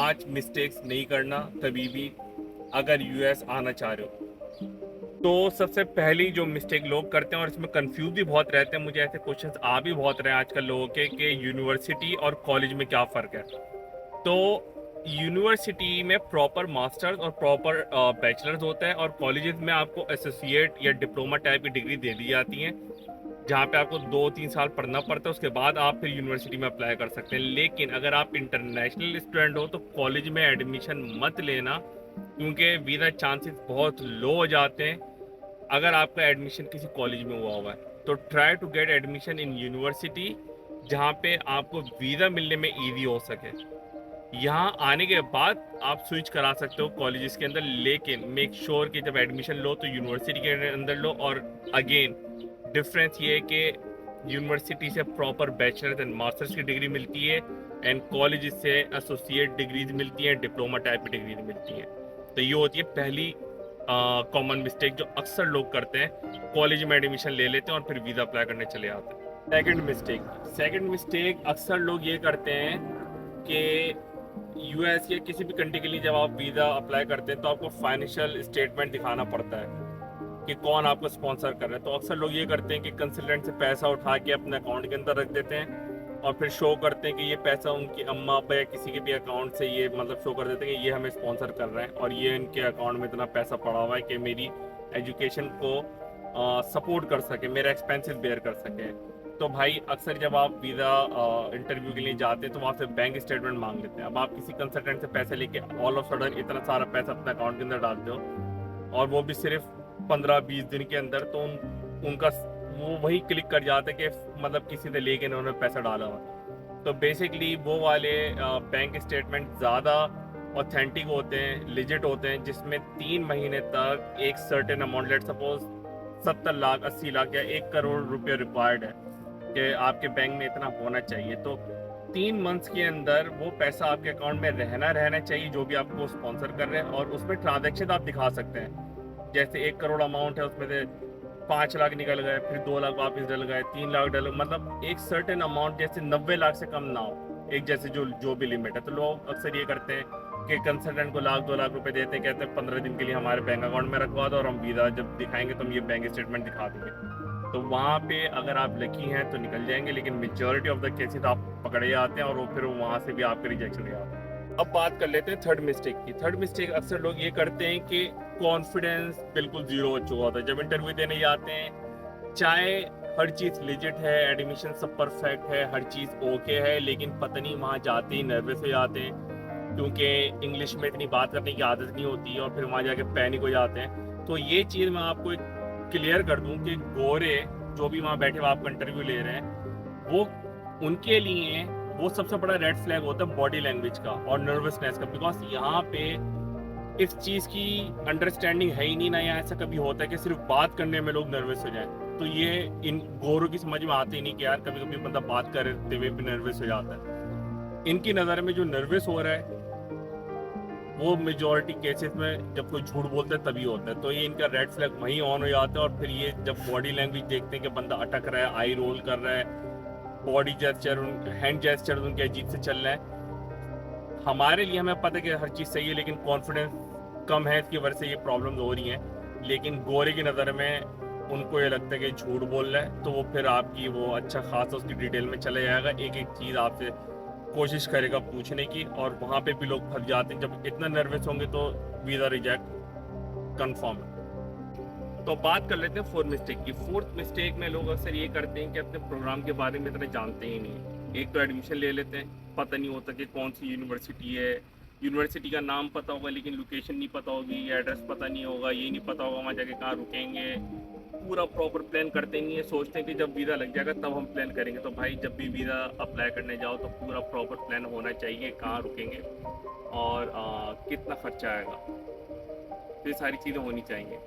5 mistakes नहीं करना कभी भी अगर यूएस आना चाह रहे हो। तो सबसे पहली जो मिस्टेक लोग करते हैं और इसमें कंफ्यूज भी बहुत रहते हैं, मुझे ऐसे क्वेश्चंस आ भी बहुत रहे हैं आजकल लोगों के कि यूनिवर्सिटी और कॉलेज में क्या फ़र्क है। तो यूनिवर्सिटी में प्रॉपर मास्टर्स और प्रॉपर बैचलर्स होता है और कॉलेजेस में आपको एसोसिएट या डिप्लोमा टाइप की डिग्री दे दी जाती हैं, जहाँ पे आपको 2-3 साल पढ़ना पड़ता है। उसके बाद आप फिर यूनिवर्सिटी में अप्लाई कर सकते हैं। लेकिन अगर आप इंटरनेशनल स्टूडेंट हो तो कॉलेज में एडमिशन मत लेना, क्योंकि वीज़ा चांसेस बहुत लो हो जाते हैं अगर आपका एडमिशन किसी कॉलेज में हुआ है। तो try to get admission in university, जहाँ पे आपको वीज़ा मिलने में ईजी हो सके। यहाँ आने के बाद आप स्विच करा सकते हो कॉलेजेस के अंदर, लेकिन मेक श्योर कि जब एडमिशन लो तो यूनिवर्सिटी के अंदर लो। और अगेन डिफरेंस ये है कि यूनिवर्सिटी से प्रॉपर बैचलर्स एंड मास्टर्स की डिग्री मिलती है एंड कॉलेज से एसोसिएट डिग्रीज मिलती हैं, डिप्लोमा टाइप की डिग्रीज मिलती हैं। तो ये होती है पहली कॉमन मिस्टेक जो अक्सर लोग करते हैं, कॉलेज में एडमिशन ले लेते हैं और फिर वीज़ा अप्लाई करने चले आते हैं। सेकंड मिस्टेक अक्सर लोग ये करते हैं कि यूएस या किसी भी कंट्री के लिए जब आप वीज़ा अप्लाई करते हैं तो आपको फाइनेंशियल स्टेटमेंट दिखाना पड़ता है कि कौन आपको स्पॉन्सर कर रहा है। तो अक्सर लोग ये करते हैं कि कंसल्टेंट से पैसा उठा के अपने अकाउंट के अंदर रख देते हैं और फिर शो करते हैं कि ये पैसा उनकी अम्मा अब्बा या किसी के भी अकाउंट से, ये मतलब शो कर देते हैं कि ये हमें स्पॉन्सर कर रहे हैं और ये इनके अकाउंट में इतना पैसा पड़ा हुआ है कि मेरी एजुकेशन को सपोर्ट कर सके, मेरा एक्सपेंसेस बेयर कर सके। तो भाई अक्सर जब आप वीज़ा इंटरव्यू के लिए जाते हैं तो वहाँ से बैंक स्टेटमेंट मांग लेते हैं। अब आप किसी कंसल्टेंट से पैसे लेके ऑल ऑफ सडन इतना सारा पैसा अपने अकाउंट के अंदर डालते हो और वो भी सिर्फ 15-20 दिन के अंदर, तो उनका वो वही क्लिक कर जाते हैं कि मतलब किसी ने लेके उन्होंने पैसा डाला हुआ। तो बेसिकली वो वाले बैंक स्टेटमेंट ज़्यादा ऑथेंटिक होते हैं, लिजिट होते हैं, जिसमें 3 महीने तक एक certain amount, let suppose 70 lakh 80 lakh या 1 करोड़ रुपये रिक्वायर्ड है कि आपके बैंक में इतना होना चाहिए। तो 3 मंथ्स के अंदर वो पैसा आपके अकाउंट में रहना चाहिए जो भी आपको स्पॉन्सर कर रहे हैं, और उसमें ट्रांजेक्शन आप दिखा सकते हैं। जैसे 1 करोड़ अमाउंट है, उसमें से 5 लाख निकल गए, फिर 2 लाख वापस डल गए, 3 लाख डल, मतलब एक सर्टेन अमाउंट, जैसे 90 लाख से कम ना हो, एक जैसे जो भी लिमिट है। तो लोग अक्सर ये करते हैं कि कंसल्टेंट को 1-2 लाख रुपए देते हैं, कहते हैं 15 दिन के लिए हमारे बैंक अकाउंट में रखवा दो और हम वीज़ा जब दिखाएंगे तो हम ये बैंक स्टेटमेंट दिखा देंगे। तो वहाँ पे अगर आप लकी हैं तो निकल जाएंगे, लेकिन मेजॉरिटी ऑफ द केसेस आप पकड़े जाते हैं और वो फिर वहाँ से भी आपके रिजेक्शन हो जाता है। अब बात कर लेते हैं थर्ड मिस्टेक की। थर्ड मिस्टेक अक्सर लोग ये करते हैं कि कॉन्फिडेंस बिल्कुल ज़ीरो हो चुका होता है जब इंटरव्यू देने जाते हैं। चाहे हर चीज़ लिजिट है, एडमिशन सब परफेक्ट है, हर चीज़ ओके है, लेकिन पता नहीं वहाँ जाते ही नर्वस हो जाते हैं, क्योंकि इंग्लिश में इतनी बात करने की आदत नहीं होती और फिर वहाँ जाके पैनिक हो जाते हैं। तो ये चीज़ मैं आपको एक क्लियर कर दूं कि गोरे जो भी वहाँ बैठे हुए आपका इंटरव्यू ले रहे हैं, वो उनके लिए वो सबसे बड़ा रेड फ्लैग होता है बॉडी लैंग्वेज का और नर्वसनेस का। बिकॉज यहाँ पे इस चीज़ की अंडरस्टैंडिंग है ही नहीं ना, यहाँ ऐसा कभी होता है कि सिर्फ बात करने में लोग नर्वस हो जाए। तो ये इन गोरों की समझ में आते ही नहीं कि यार कभी कभी बंदा बात करते हुए भी नर्वस हो जाता है। इनकी नज़र में जो नर्वस हो रहा है वो मेजॉरिटी केसेस में जब कोई झूठ बोलता है तभी होता है। तो ये इनका रेड फ्लैग वहीं ऑन हो जाता है और फिर ये जब बॉडी लैंग्वेज देखते हैं कि बंदा अटक रहा है, आई रोल कर रहा है, बॉडी जेस्चर, हैंड जेस्चर उनके अजीब से चल रहा है, हमारे लिए हमें पता है कि हर चीज़ सही है लेकिन कॉन्फिडेंस कम है, इसकी वजह से ये प्रॉब्लम हो रही हैं। लेकिन गोरे की नज़र में उनको ये लगता है कि झूठ बोल रहा है, तो वो फिर आपकी वो अच्छा खासा उसकी डिटेल में चले जाएगा, एक एक चीज़ आपसे कोशिश करेगा पूछने की, और वहाँ पे भी लोग फंस जाते हैं। जब इतना नर्वस होंगे तो वीज़ा रिजेक्ट कंफर्म है। तो बात कर लेते हैं फोर्थ मिस्टेक की। फोर्थ मिस्टेक में लोग अक्सर ये करते हैं कि अपने प्रोग्राम के बारे में इतना जानते ही नहीं। एक तो एडमिशन ले लेते हैं, पता नहीं होता कि कौन सी यूनिवर्सिटी है, यूनिवर्सिटी का नाम पता होगा लेकिन लोकेशन नहीं पता होगी, एड्रेस पता नहीं होगा, ये नहीं पता होगा वहाँ जाके कहाँ रुकेंगे, पूरा प्रॉपर प्लान करते नहीं है। सोचते हैं कि जब वीज़ा लग जाएगा तब हम प्लान करेंगे। तो भाई जब भी वीज़ा अप्लाई करने जाओ तो पूरा प्रॉपर प्लान होना चाहिए, कहाँ रुकेंगे और कितना खर्चा आएगा, तो ये सारी चीज़ें होनी चाहिए।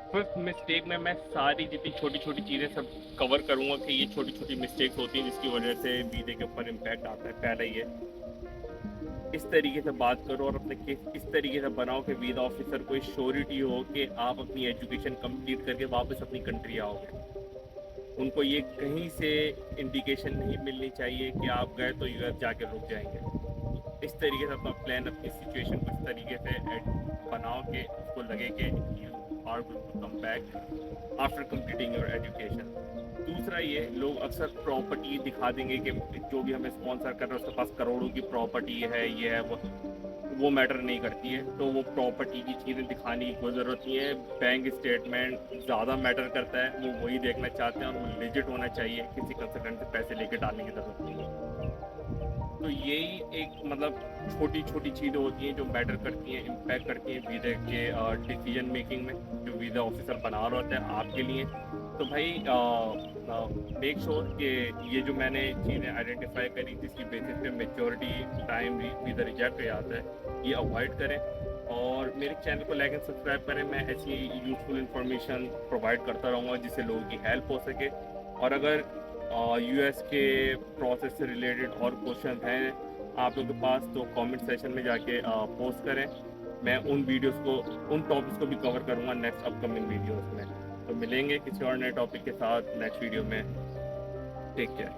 फिफ्थ मिस्टेक में मैं सारी जितनी छोटी छोटी चीज़ें सब कवर करूँगा कि ये छोटी छोटी मिस्टेक्स होती हैं जिसकी वजह से वीज़े के ऊपर इम्पैक्ट आता है। पहला ये, इस तरीके से बात करो और अपने केस इस तरीके से बनाओ कि वीज़ा ऑफिसर को श्योरिटी हो कि आप अपनी एजुकेशन कंप्लीट करके वापस अपनी कंट्री आओगे। उनको ये कहीं से इंडिकेशन नहीं मिलनी चाहिए कि आप गए तो यूएस जाके रुक जाएंगे। इस तरीके से अपना प्लान, अपनी सिचुएशन को इस तरीके से बनाओ कि उसको लगे कि you are going to come back after completing your education. दूसरा, ये लोग अक्सर प्रॉपर्टी दिखा देंगे कि जो भी हमें स्पॉन्सर कर रहा है उसके पास करोड़ों की प्रॉपर्टी है, ये है वो मैटर नहीं करती है। तो वो प्रॉपर्टी की चीज़ें दिखाने की कोई ज़रूरत नहीं है। बैंक स्टेटमेंट ज़्यादा मैटर करता है, वो वही देखना चाहते हैं और वो लेजिट होना चाहिए, किसी कंसल्टेंट से पैसे लेके डालने की ज़रूरत नहीं है। तो यही एक मतलब छोटी छोटी चीज़ें होती हैं जो मैटर करती हैं, इम्पैक्ट करती हैं वीज़ा के डिसीजन मेकिंग में, जो वीज़ा ऑफिसर बना रहा होता है आपके लिए। तो भाई मेक श्योर कि ये जो मैंने चीज़ें आइडेंटिफाई करी जिसकी बेसिस पे मेच्योरिटी टाइम वीज़ा रिजेक्ट हो जाता है, ये अवॉइड करें। और मेरे चैनल को लाइक एंड सब्सक्राइब करें। मैं ऐसी यूज़फुल इन्फॉर्मेशन प्रोवाइड करता रहूँगा जिससे लोगों की हेल्प हो सके। और अगर यूएस के प्रोसेस से रिलेटेड और क्वेश्चन हैं आप लोगों के पास, तो कमेंट सेशन में जाके पोस्ट करें। मैं उन वीडियोस को, उन टॉपिक्स को भी कवर करूँगा नेक्स्ट अपकमिंग वीडियोस में। तो मिलेंगे किसी और नए टॉपिक के साथ नेक्स्ट वीडियो में। Take care.